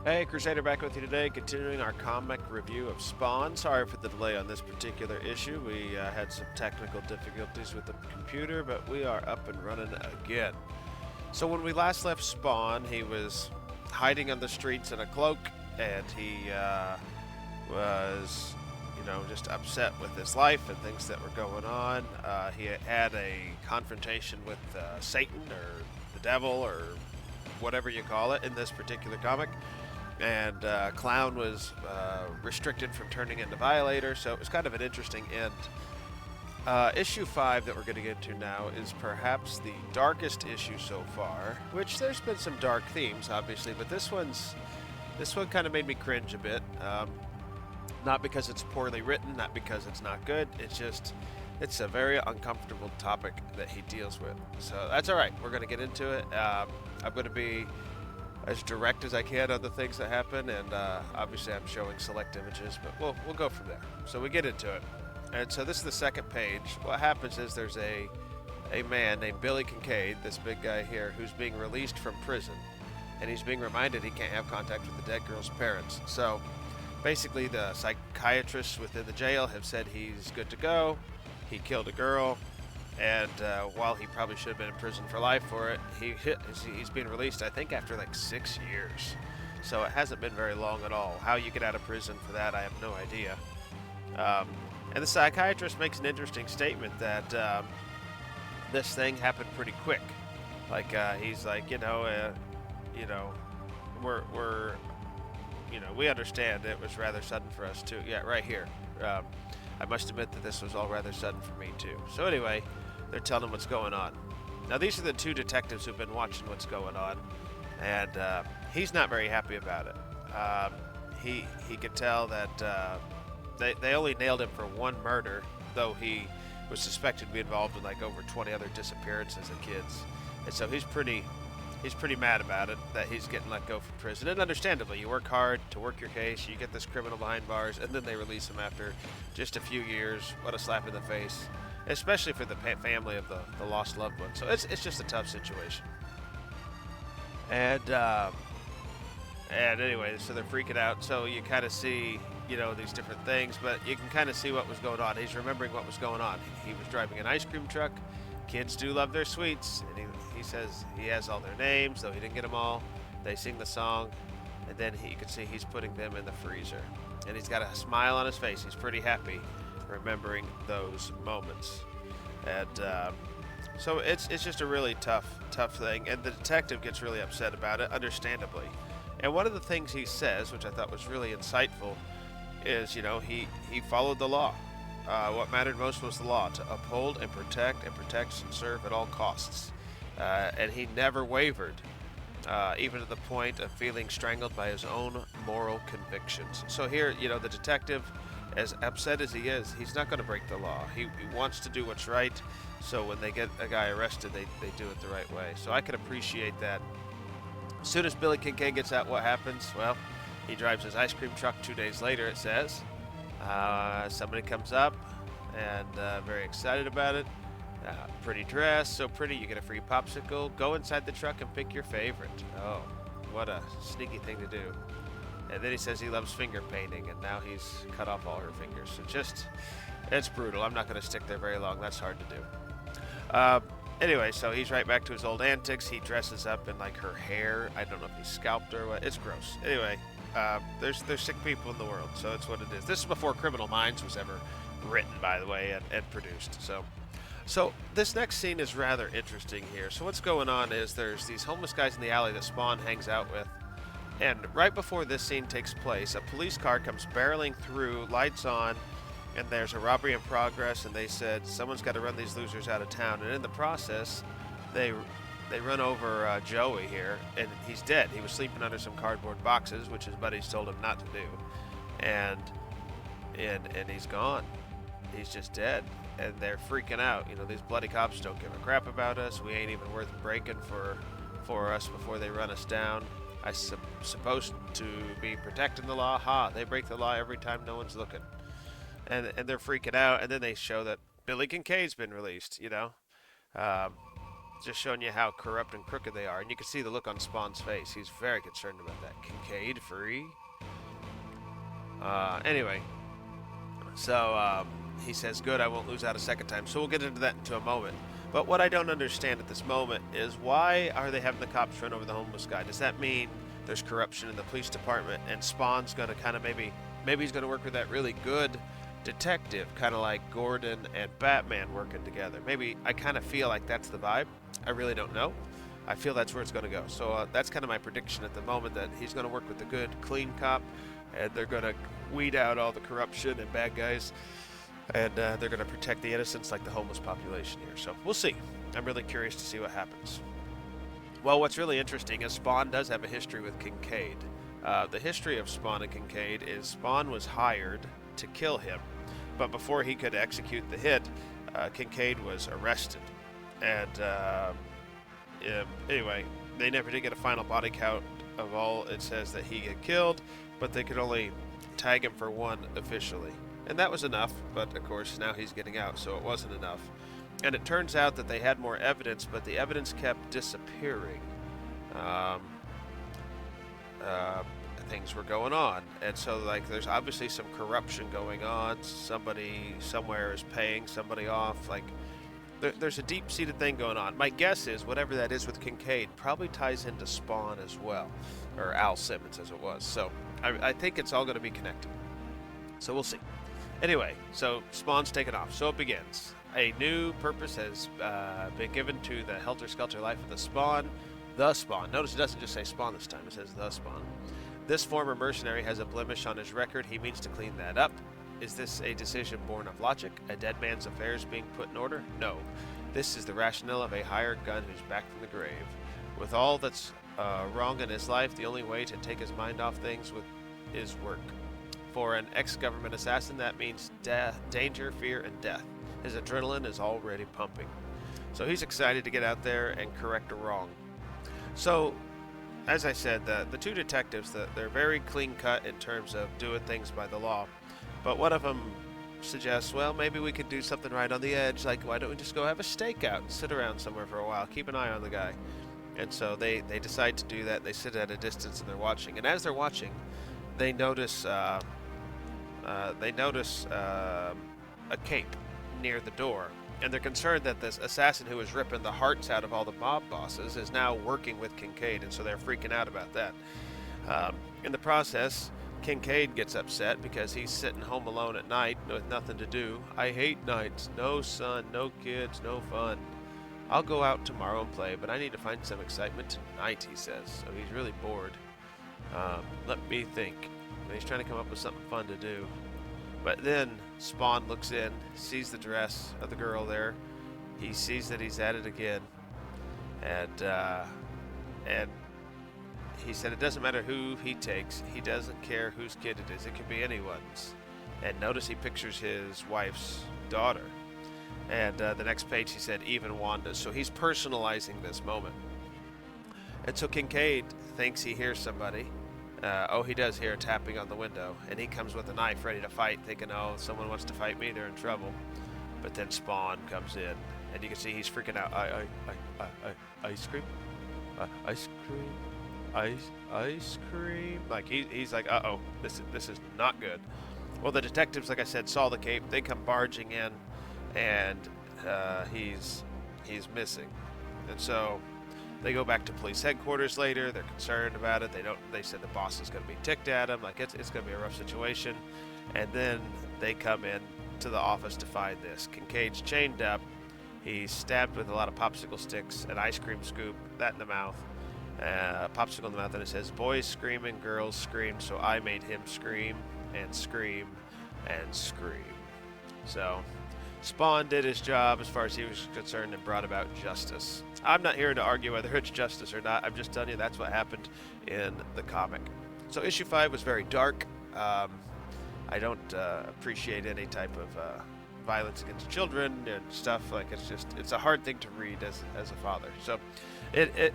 Hey, Crusader back with you today, continuing our comic review of Spawn. Sorry for the delay on this particular issue. We had some technical difficulties with the computer, but we are up and running again. So when we last left Spawn, he was hiding on the streets in a cloak, and he was, just upset with his life and things that were going on. He had a confrontation with Satan or the devil or whatever you call it in this particular comic, and Clown was restricted from turning into Violator, so it was kind of an interesting end. Issue 5 that we're going to get into now is perhaps the darkest issue so far, which there's been some dark themes, obviously, but this one kind of made me cringe a bit. Not because it's poorly written, not because it's not good, it's a very uncomfortable topic that he deals with. So that's all right. We're going to get into it. I'm going to be as direct as I can on the things that happen, and obviously I'm showing select images, but we'll go from there. So we get into it. And so this is the second page. What happens is there's a man named Billy Kincaid, this big guy here, who's being released from prison, and he's being reminded he can't have contact with the dead girl's parents. So basically the psychiatrists within the jail have said he's good to go. He killed a girl, and while he probably should have been in prison for life for it, he's being released, I think, after like 6 years. So it hasn't been very long at all. How you get out of prison for that, I have no idea. And the psychiatrist makes an interesting statement that this thing happened pretty quick. Like he's like, we're we understand it was rather sudden for us too. Yeah, right here. I must admit that this was all rather sudden for me too. So anyway, they're telling him what's going on. Now these are the two detectives who've been watching what's going on, and he's not very happy about it. He could tell that they only nailed him for one murder, though he was suspected to be involved in like over 20 other disappearances of kids, and so he's pretty mad about it, that he's getting let go from prison. And understandably, you work hard to work your case, you get this criminal behind bars, and then they release him after just a few years. What a slap in the face, especially for the family of the lost loved one. So it's just a tough situation. And anyway, so they're freaking out. So you kind of see, these different things, but you can kind of see what was going on. He's remembering what was going on. He was driving an ice cream truck. Kids do love their sweets, and he says he has all their names, though he didn't get them all. They sing the song, and then you can see he's putting them in the freezer. And he's got a smile on his face. He's pretty happy remembering those moments. And so it's just a really tough thing, and the detective gets really upset about it, understandably. And one of the things he says, which I thought was really insightful, is, he followed the law. What mattered most was the law, to uphold and protect and serve at all costs. And he never wavered, even to the point of feeling strangled by his own moral convictions. So here, the detective, as upset as he is, he's not going to break the law. He wants to do what's right, so when they get a guy arrested, they do it the right way. So I can appreciate that. As soon as Billy Kincaid gets out, what happens? Well, he drives his ice cream truck 2 days later, it says. Somebody comes up and very excited about it. Pretty dress, so pretty, you get a free popsicle. Go inside the truck and pick your favorite. Oh, what a sneaky thing to do. And then he says he loves finger painting, and now he's cut off all her fingers. So it's brutal. I'm not going to stick there very long. That's hard to do. Anyway, so he's right back to his old antics. He dresses up in like her hair. I don't know if he scalped her or what. It's gross. Anyway, there's sick people in the world, so it's what it is. This is before Criminal Minds was ever written, by the way, and produced. So this next scene is rather interesting here. So what's going on is there's these homeless guys in the alley that Spawn hangs out with, and right before this scene takes place, a police car comes barreling through, lights on, and there's a robbery in progress, and they said someone's got to run these losers out of town, and in the process, they run over Joey here, and he's dead. He was sleeping under some cardboard boxes, which his buddies told him not to do, and he's gone. He's just dead, and they're freaking out. These bloody cops don't give a crap about us. We ain't even worth breaking for us before they run us down. Supposed to be protecting the law. Ha! They break the law every time no one's looking, and they're freaking out. And then they show that Billy Kincaid's been released. just showing you how corrupt and crooked they are. And you can see the look on Spawn's face. He's very concerned about that. Kincaid free? Anyway, so he says, good, I won't lose out a second time. So we'll get into that into a moment. But what I don't understand at this moment is why are they having the cops run over the homeless guy? Does that mean there's corruption in the police department and Spawn's going to kind of maybe he's going to work with that really good detective, kind of like Gordon and Batman working together? Maybe I kind of feel like that's the vibe. I really don't know. I feel that's where it's going to go. So that's kind of my prediction at the moment, that he's going to work with the good, clean cop, and they're going to weed out all the corruption and bad guys, and they're going to protect the innocents like the homeless population here. So we'll see. I'm really curious to see what happens. Well, what's really interesting is Spawn does have a history with Kincaid. The history of Spawn and Kincaid is Spawn was hired to kill him, but before he could execute the hit, Kincaid was arrested. And anyway, they never did get a final body count of all it says that he had killed, but they could only tag him for one officially. And that was enough, but of course now he's getting out, so it wasn't enough. And it turns out that they had more evidence, but the evidence kept disappearing. Things were going on, and so like there's obviously some corruption going on. Somebody somewhere is paying somebody off. Like there's a deep-seated thing going on. My guess is whatever that is with Kincaid probably ties into Spawn as well, or Al Simmons as it was. So I think it's all going to be connected. So we'll see. Anyway, so Spawn's taken off. So it begins. A new purpose has been given to the helter-skelter life of the Spawn. The Spawn. Notice it doesn't just say Spawn this time. It says the Spawn. This former mercenary has a blemish on his record. He means to clean that up. Is this a decision born of logic? A dead man's affairs being put in order? No. This is the rationale of a hired gun who's back from the grave. With all that's wrong in his life, the only way to take his mind off things is work. For an ex-government assassin, that means danger, fear, and death. His adrenaline is already pumping. So he's excited to get out there and correct a wrong. So, as I said, the two detectives, they're very clean-cut in terms of doing things by the law. But one of them suggests, well, maybe we could do something right on the edge. Like, why don't we just go have a stakeout and sit around somewhere for a while, keep an eye on the guy. And so they decide to do that. They sit at a distance and they're watching. And as they're watching, they notice a cape near the door. And they're concerned that this assassin who was ripping the hearts out of all the mob bosses is now working with Kincaid, and so they're freaking out about that. In the process, Kincaid gets upset because he's sitting home alone at night with nothing to do. I hate nights. No sun, no kids, no fun. I'll go out tomorrow and play, but I need to find some excitement tonight, he says. So he's really bored. Let me think. And he's trying to come up with something fun to do. But then Spawn looks in, sees the dress of the girl there. He sees that he's at it again. And he said it doesn't matter who he takes. He doesn't care whose kid it is. It could be anyone's. And notice he pictures his wife's daughter. And the next page he said, even Wanda's. So he's personalizing this moment. And so Kincaid thinks he hears somebody. He does hear a tapping on the window, and he comes with a knife ready to fight, thinking, oh, someone wants to fight me, they're in trouble. But then Spawn comes in, and you can see he's freaking out. Ice cream? Ice cream? Ice cream? Like, he's like, uh-oh, this is not good. Well, the detectives, like I said, saw the cape. They come barging in, and he's missing. And so they go back to police headquarters later. They're concerned about it. They said the boss is going to be ticked at him. Like, it's going to be a rough situation. And then they come in to the office to find this. Kincaid's chained up. He's stabbed with a lot of popsicle sticks, an ice cream scoop, that in the mouth, popsicle in the mouth, and it says, boys screaming, girls scream, so I made him scream and scream and scream. So Spawn did his job as far as he was concerned and brought about justice. I'm not here to argue whether it's justice or not. I'm just telling you that's what happened in the comic. So issue 5 was very dark. I don't appreciate any type of violence against children and stuff. Like, it's a hard thing to read as a father. So,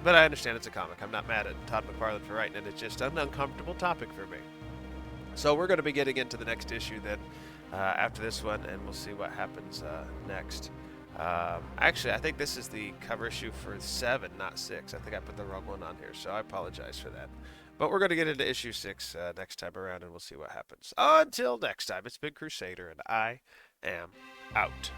but I understand it's a comic. I'm not mad at Todd McFarlane for writing it. It's just an uncomfortable topic for me. So we're going to be getting into the next issue then after this one, and we'll see what happens next. Actually, I think this is the cover issue for 7, not 6. I think I put the wrong one on here, so I apologize for that. But we're going to get into issue 6 next time around, and we'll see what happens. Until next time, it's been Crusader, and I am out.